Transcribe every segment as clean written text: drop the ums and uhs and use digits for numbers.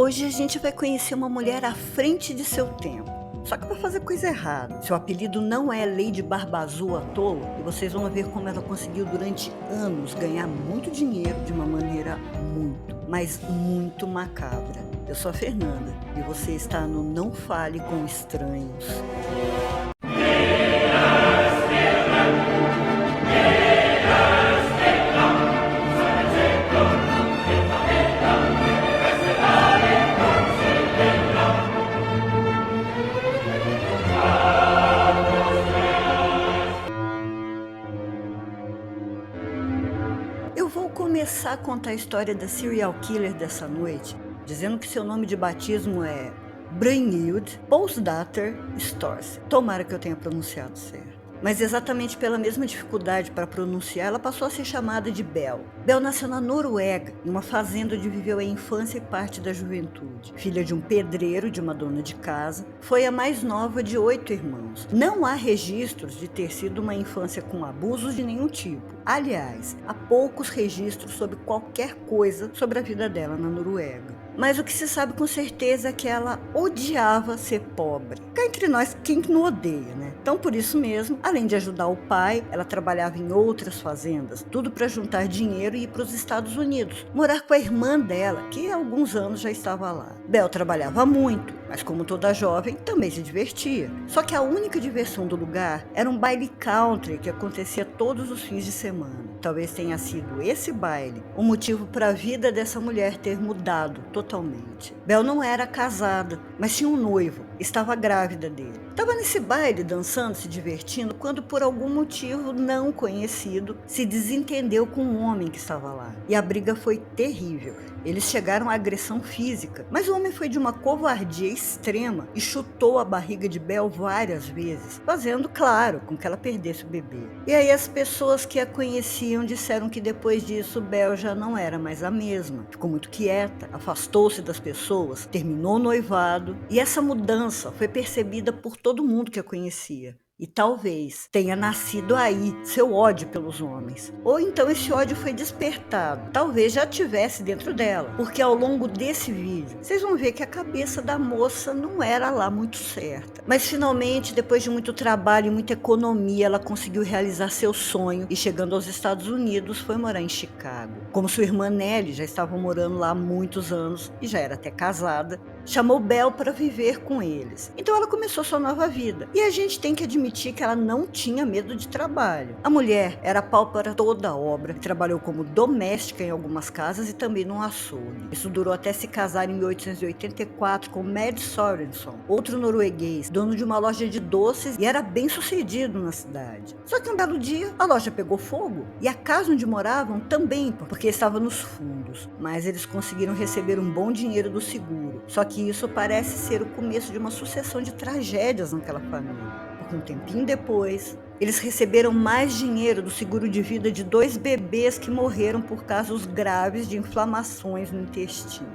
Hoje a gente vai conhecer uma mulher à frente de seu tempo. Só que para fazer coisa errada. Seu apelido não é Lady Barba Azul à toa, e vocês vão ver como ela conseguiu durante anos ganhar muito dinheiro de uma maneira muito, mas muito macabra. Eu sou a Fernanda e você está no Não Fale com Estranhos. Eu vou começar a contar a história da serial killer dessa noite, dizendo que seu nome de batismo é Brynhilde Postdater Storrs. Tomara que eu tenha pronunciado certo. Mas exatamente pela mesma dificuldade para pronunciar, ela passou a ser chamada de Bel. Bel nasceu na Noruega, em uma fazenda onde viveu a infância e parte da juventude. Filha de um pedreiro, de uma dona de casa, foi a mais nova de 8 irmãos. Não há registros de ter sido uma infância com abusos de nenhum tipo. Aliás, há poucos registros sobre qualquer coisa sobre a vida dela na Noruega. Mas o que se sabe com certeza é que ela odiava ser pobre. Cá entre nós, quem não odeia, né? Então, por isso mesmo, além de ajudar o pai, ela trabalhava em outras fazendas, tudo para juntar dinheiro e ir para os Estados Unidos, morar com a irmã dela, que há alguns anos já estava lá. Bel trabalhava muito, mas como toda jovem, também se divertia. Só que a única diversão do lugar era um baile country que acontecia todos os fins de semana. Talvez tenha sido esse baile o motivo para a vida dessa mulher ter mudado totalmente. Bel não era casada, mas tinha um noivo, estava grávida dele. Estava nesse baile, dançando, se divertindo, quando por algum motivo não conhecido, se desentendeu com um homem que estava lá. E a briga foi terrível. Eles chegaram à agressão física, mas o homem foi de uma covardia extrema e chutou a barriga de Bel várias vezes, fazendo, claro, com que ela perdesse o bebê. E aí as pessoas que a conheciam disseram que depois disso Bel já não era mais a mesma. Ficou muito quieta, afastou-se das pessoas, terminou o noivado, e essa mudança foi percebida por todo mundo que a conhecia. E talvez tenha nascido aí seu ódio pelos homens. Ou então esse ódio foi despertado. Talvez já tivesse dentro dela. Porque ao longo desse vídeo, vocês vão ver que a cabeça da moça não era lá muito certa. Mas finalmente, depois de muito trabalho e muita economia, ela conseguiu realizar seu sonho. E chegando aos Estados Unidos, foi morar em Chicago. Como sua irmã Nellie já estava morando lá há muitos anos e já era até casada, chamou Bel para viver com eles. Então ela começou sua nova vida. E a gente tem que admitir que ela não tinha medo de trabalho. A mulher era pau para toda a obra e trabalhou como doméstica em algumas casas e também num açougue. Isso durou até se casar em 1884 com Mads Sorenson, outro norueguês, dono de uma loja de doces e era bem sucedido na cidade. Só que um belo dia a loja pegou fogo e a casa onde moravam também, porque estava nos fundos. Mas eles conseguiram receber um bom dinheiro do seguro. Só que isso parece ser o começo de uma sucessão de tragédias naquela família. Um tempinho depois, eles receberam mais dinheiro do seguro de vida de 2 bebês que morreram por casos graves de inflamações no intestino.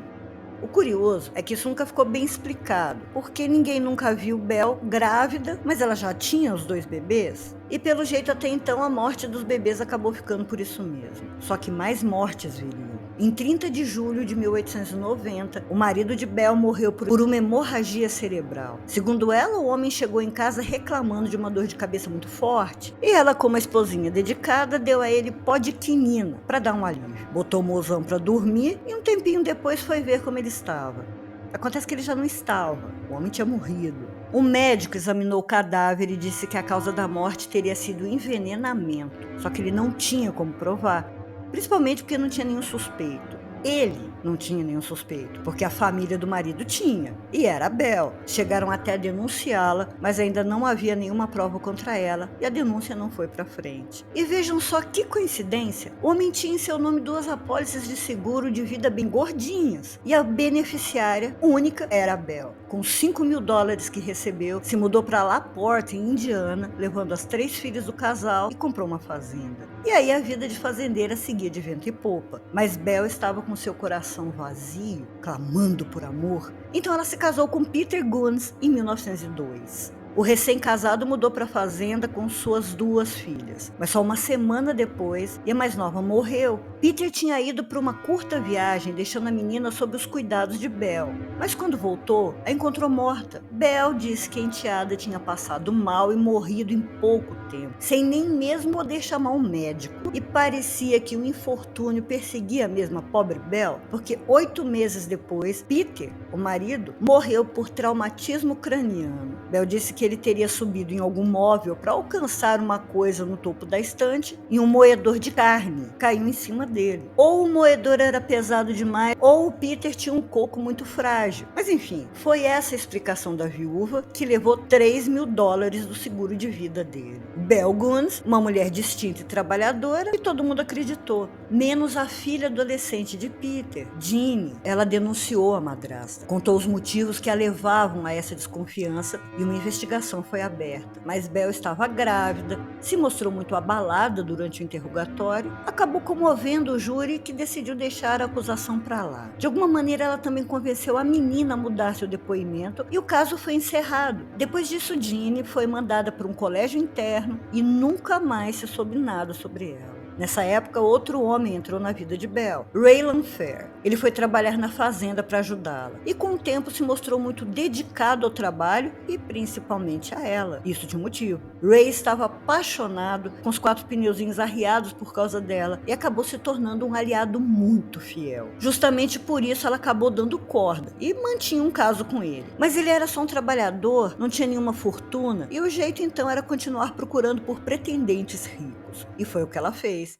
O curioso é que isso nunca ficou bem explicado, porque ninguém nunca viu Bel grávida, mas ela já tinha os 2 bebês. E pelo jeito até então a morte dos bebês acabou ficando por isso mesmo. Só que mais mortes viriam. Em 30 de julho de 1890, o marido de Bel morreu por uma hemorragia cerebral. Segundo ela, o homem chegou em casa reclamando de uma dor de cabeça muito forte. E ela, como a esposinha dedicada, deu a ele pó de quinina para dar um alívio. Botou o mozão para dormir e um tempinho depois foi ver como ele estava. Acontece que ele já não estava. O homem tinha morrido. O médico examinou o cadáver e disse que a causa da morte teria sido envenenamento. Só que ele não tinha como provar. Principalmente porque não tinha nenhum suspeito. Ele não tinha nenhum suspeito, porque a família do marido tinha, e era a Bel. Chegaram até a denunciá-la, mas ainda não havia nenhuma prova contra ela, e a denúncia não foi para frente. E vejam só que coincidência, o homem tinha em seu nome 2 apólices de seguro de vida bem gordinhas, e a beneficiária única era a Bel. Com $5.000 que recebeu, se mudou para LaPorte, em Indiana, levando as 3 filhas do casal e comprou uma fazenda. E aí a vida de fazendeira seguia de vento e popa, mas Bel estava com seu coração vazio, clamando por amor. Então ela se casou com Peter Guns em 1902. O recém-casado mudou para a fazenda com suas 2 filhas, mas só uma semana depois, e a mais nova morreu. Peter tinha ido para uma curta viagem, deixando a menina sob os cuidados de Belle, mas quando voltou, a encontrou morta. Belle disse que a enteada tinha passado mal e morrido em pouco tempo, sem nem mesmo poder chamar um médico. E parecia que o infortúnio perseguia mesmo a pobre Belle, porque 8 meses depois, Peter, o marido, morreu por traumatismo craniano. Belle disse que ele teria subido em algum móvel para alcançar uma coisa no topo da estante e um moedor de carne caiu em cima dele. Ou o moedor era pesado demais, ou o Peter tinha um coco muito frágil. Mas enfim, foi essa a explicação da viúva que levou $3.000 do seguro de vida dele. Belle Guns, uma mulher distinta e trabalhadora, e todo mundo acreditou, menos a filha adolescente de Peter, Jeannie. Ela denunciou a madrasta, contou os motivos que a levavam a essa desconfiança e uma investigação foi aberta. Mas Belle estava grávida, se mostrou muito abalada durante o interrogatório, acabou comovendo o júri que decidiu deixar a acusação para lá. De alguma maneira ela também convenceu a menina a mudar seu depoimento e o caso foi encerrado. Depois disso, Jeannie foi mandada para um colégio interno e nunca mais se soube nada sobre ela. Nessa época, outro homem entrou na vida de Belle, Raylan Fair. Ele foi trabalhar na fazenda para ajudá-la e com o tempo se mostrou muito dedicado ao trabalho e principalmente a ela. Isso de um motivo. Ray estava apaixonado, com os 4 pneuzinhos arriados por causa dela e acabou se tornando um aliado muito fiel. Justamente por isso ela acabou dando corda e mantinha um caso com ele. Mas ele era só um trabalhador, não tinha nenhuma fortuna e o jeito então era continuar procurando por pretendentes ricos. E foi o que ela fez.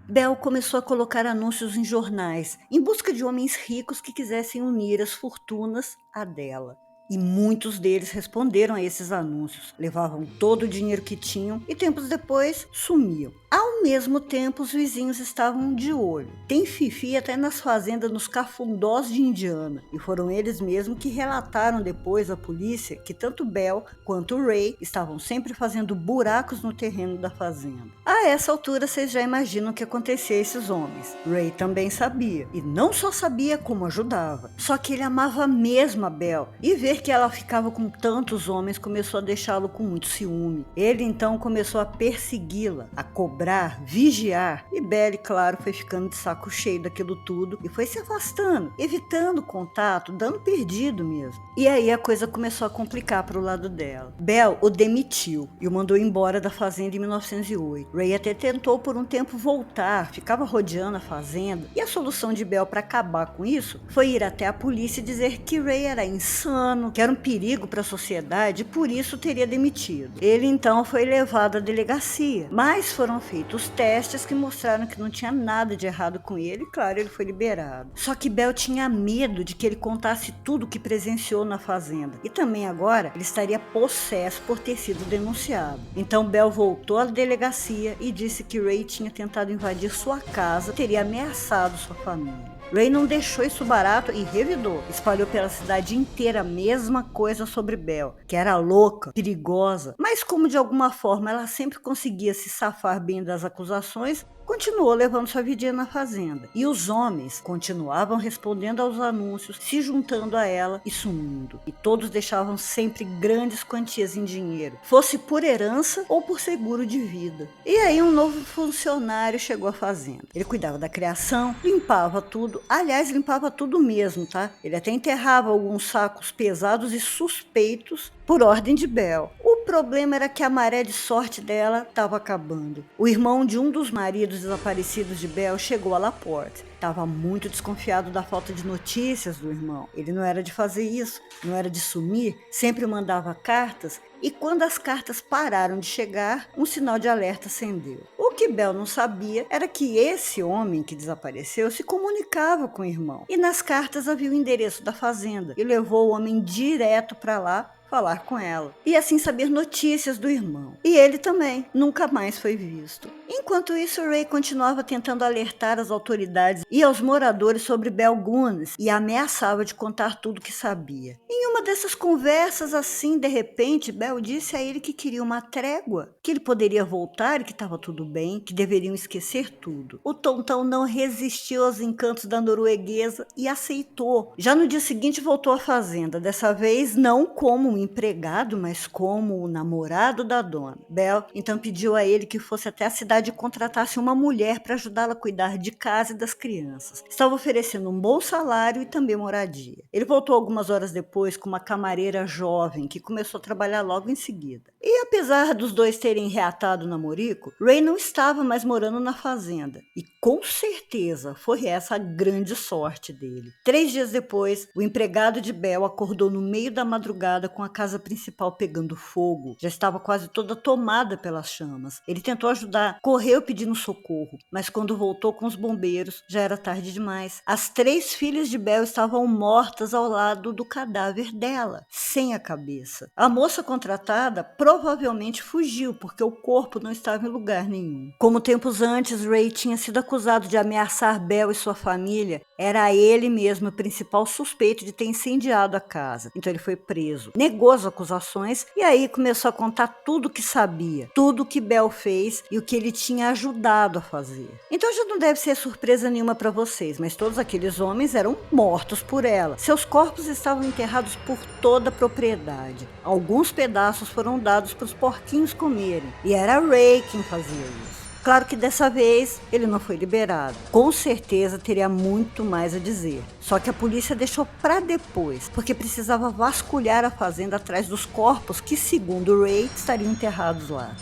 Belle começou a colocar anúncios em jornais, em busca de homens ricos que quisessem unir as fortunas à dela. E muitos deles responderam a esses anúncios, levavam todo o dinheiro que tinham e tempos depois sumiam. Ao mesmo tempo, os vizinhos estavam de olho. Tem fifi até nas fazendas nos cafundós de Indiana. E foram eles mesmos que relataram depois à polícia que tanto Belle quanto Ray estavam sempre fazendo buracos no terreno da fazenda. A essa altura, vocês já imaginam o que acontecia a esses homens. Ray também sabia. E não só sabia como ajudava. Só que ele amava mesmo a Belle. E ver que ela ficava com tantos homens começou a deixá-lo com muito ciúme. Ele então começou a persegui-la, a cobrar, vigiar, e Belle, claro, foi ficando de saco cheio daquilo tudo e foi se afastando, evitando contato, dando perdido mesmo. E aí a coisa começou a complicar para o lado dela. Belle o demitiu e o mandou embora da fazenda em 1908. Ray até tentou por um tempo voltar, ficava rodeando a fazenda, e a solução de Belle para acabar com isso foi ir até a polícia e dizer que Ray era insano, que era um perigo para a sociedade e por isso teria demitido. Ele então foi levado à delegacia, mas foram feitos testes que mostraram que não tinha nada de errado com ele e claro, ele foi liberado. Só que Belle tinha medo de que ele contasse tudo o que presenciou na fazenda e também agora ele estaria possesso por ter sido denunciado. Então Belle voltou à delegacia e disse que Ray tinha tentado invadir sua casa e teria ameaçado sua família. Ray não deixou isso barato e revidou. Espalhou pela cidade inteira a mesma coisa sobre Belle, que era louca, perigosa, mas como de alguma forma ela sempre conseguia se safar bem das acusações, continuou levando sua vidinha na fazenda. E os homens continuavam respondendo aos anúncios, se juntando a ela e sumindo. E todos deixavam sempre grandes quantias em dinheiro, fosse por herança ou por seguro de vida. E aí um novo funcionário chegou à fazenda. Ele cuidava da criação, limpava tudo. Aliás, limpava tudo mesmo, tá? Ele até enterrava alguns sacos pesados e suspeitos por ordem de Belle. O problema era que a maré de sorte dela estava acabando. O irmão de um dos maridos desaparecidos de Belle chegou a Laporte. Estava muito desconfiado da falta de notícias do irmão. Ele não era de fazer isso, não era de sumir, sempre mandava cartas e quando as cartas pararam de chegar, um sinal de alerta acendeu. O que Belle não sabia era que esse homem que desapareceu se comunicava com o irmão e nas cartas havia o endereço da fazenda e levou o homem direto para lá falar com ela e assim saber notícias do irmão. E ele também nunca mais foi visto. Enquanto isso, Ray continuava tentando alertar as autoridades e aos moradores sobre Bell Guns e ameaçava de contar tudo o que sabia. Em uma dessas conversas assim, de repente, Bell disse a ele que queria uma trégua, que ele poderia voltar e que estava tudo bem, que deveriam esquecer tudo. O tontão não resistiu aos encantos da norueguesa e aceitou. Já no dia seguinte voltou à fazenda, dessa vez não como um empregado, mas como o namorado da dona. Bell então pediu a ele que fosse até a cidade e contratasse uma mulher para ajudá-la a cuidar de casa e das crianças. Estava oferecendo um bom salário e também moradia. Ele voltou algumas horas depois com uma camareira jovem que começou a trabalhar logo em seguida. E apesar dos dois terem reatado o namorico, Ray não estava mais morando na fazenda. E com certeza foi essa a grande sorte dele. 3 dias depois, o empregado de Bell acordou no meio da madrugada com a casa principal pegando fogo. Já estava quase toda tomada pelas chamas. Ele tentou ajudar, correu pedindo socorro, mas quando voltou com os bombeiros, já era tarde demais. As 3 filhas de Bell estavam mortas ao lado do cadáver dela, sem a cabeça. A moça contratada provavelmente fugiu, porque o corpo não estava em lugar nenhum. Como tempos antes, Ray tinha sido acusado de ameaçar Bell e sua família, era ele mesmo o principal suspeito de ter incendiado a casa. Então ele foi preso, negou as acusações e aí começou a contar tudo o que sabia, tudo o que Bell fez e o que ele tinha ajudado a fazer. Então já não deve ser surpresa nenhuma para vocês, mas todos aqueles homens eram mortos por ela. Seus corpos estavam enterrados por toda a propriedade. Alguns pedaços foram dados para os porquinhos comerem e era Ray quem fazia isso. Claro que dessa vez ele não foi liberado. Com certeza teria muito mais a dizer. Só que a polícia deixou para depois, porque precisava vasculhar a fazenda atrás dos corpos que, segundo Ray, estariam enterrados lá.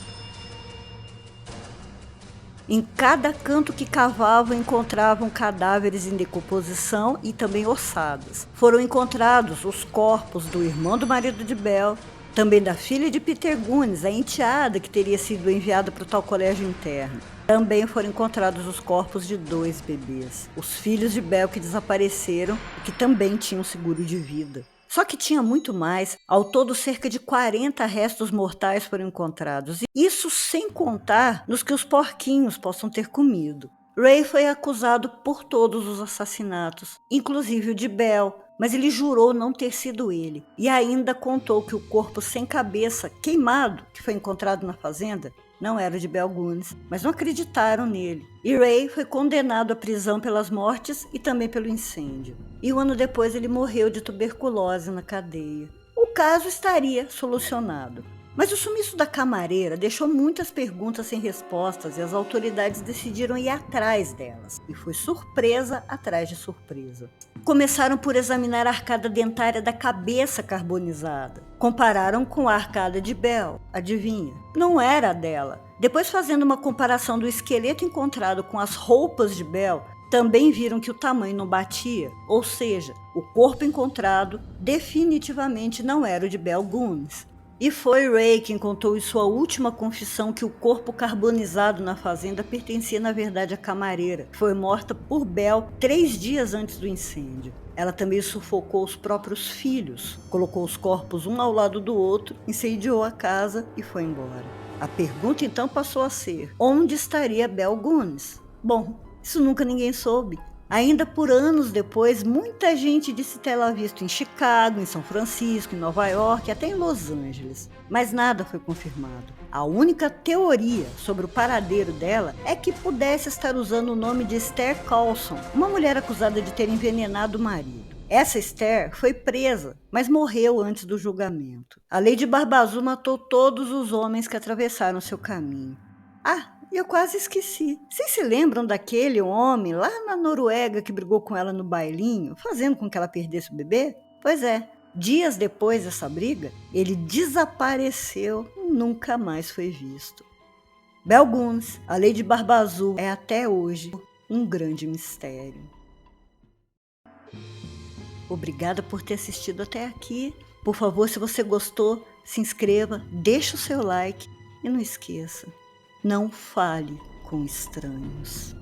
Em cada canto que cavavam, encontravam cadáveres em decomposição e também ossadas. Foram encontrados os corpos do irmão do marido de Bell, também da filha de Peter Guns, a enteada que teria sido enviada para o tal colégio interno. Também foram encontrados os corpos de 2 bebês, os filhos de Bell que desapareceram e que também tinham seguro de vida. Só que tinha muito mais, ao todo cerca de 40 restos mortais foram encontrados, isso sem contar nos que os porquinhos possam ter comido. Ray foi acusado por todos os assassinatos, inclusive o de Bell, mas ele jurou não ter sido ele. E ainda contou que o corpo sem cabeça, queimado, que foi encontrado na fazenda, não era o de Bell Guns, mas não acreditaram nele. E Ray foi condenado à prisão pelas mortes e também pelo incêndio. E 1 ano depois ele morreu de tuberculose na cadeia. O caso estaria solucionado. Mas o sumiço da camareira deixou muitas perguntas sem respostas e as autoridades decidiram ir atrás delas. E foi surpresa atrás de surpresa. Começaram por examinar a arcada dentária da cabeça carbonizada. Compararam com a arcada de Bell. Adivinha? Não era a dela. Depois, fazendo uma comparação do esqueleto encontrado com as roupas de Bell, também viram que o tamanho não batia. Ou seja, o corpo encontrado definitivamente não era o de Bell Guns. E foi Ray quem contou em sua última confissão que o corpo carbonizado na fazenda pertencia na verdade à camareira, que foi morta por Bell 3 dias antes do incêndio. Ela também sufocou os próprios filhos, colocou os corpos um ao lado do outro, incendiou a casa e foi embora. A pergunta então passou a ser: onde estaria Bell Guns? Bom, isso nunca ninguém soube. Ainda por anos depois, muita gente disse tê-la visto em Chicago, em São Francisco, em Nova York, até em Los Angeles. Mas nada foi confirmado. A única teoria sobre o paradeiro dela é que pudesse estar usando o nome de Esther Carlson, uma mulher acusada de ter envenenado o marido. Essa Esther foi presa, mas morreu antes do julgamento. A lei de Barba Azul matou todos os homens que atravessaram seu caminho. Eu quase esqueci. Vocês se lembram daquele homem lá na Noruega que brigou com ela no bailinho, fazendo com que ela perdesse o bebê? Pois é, dias depois dessa briga, ele desapareceu e nunca mais foi visto. Bell Guns, a lei de Barba Azul, é até hoje um grande mistério. Obrigada por ter assistido até aqui. Por favor, se você gostou, se inscreva, deixe o seu like e não esqueça, não fale com estranhos.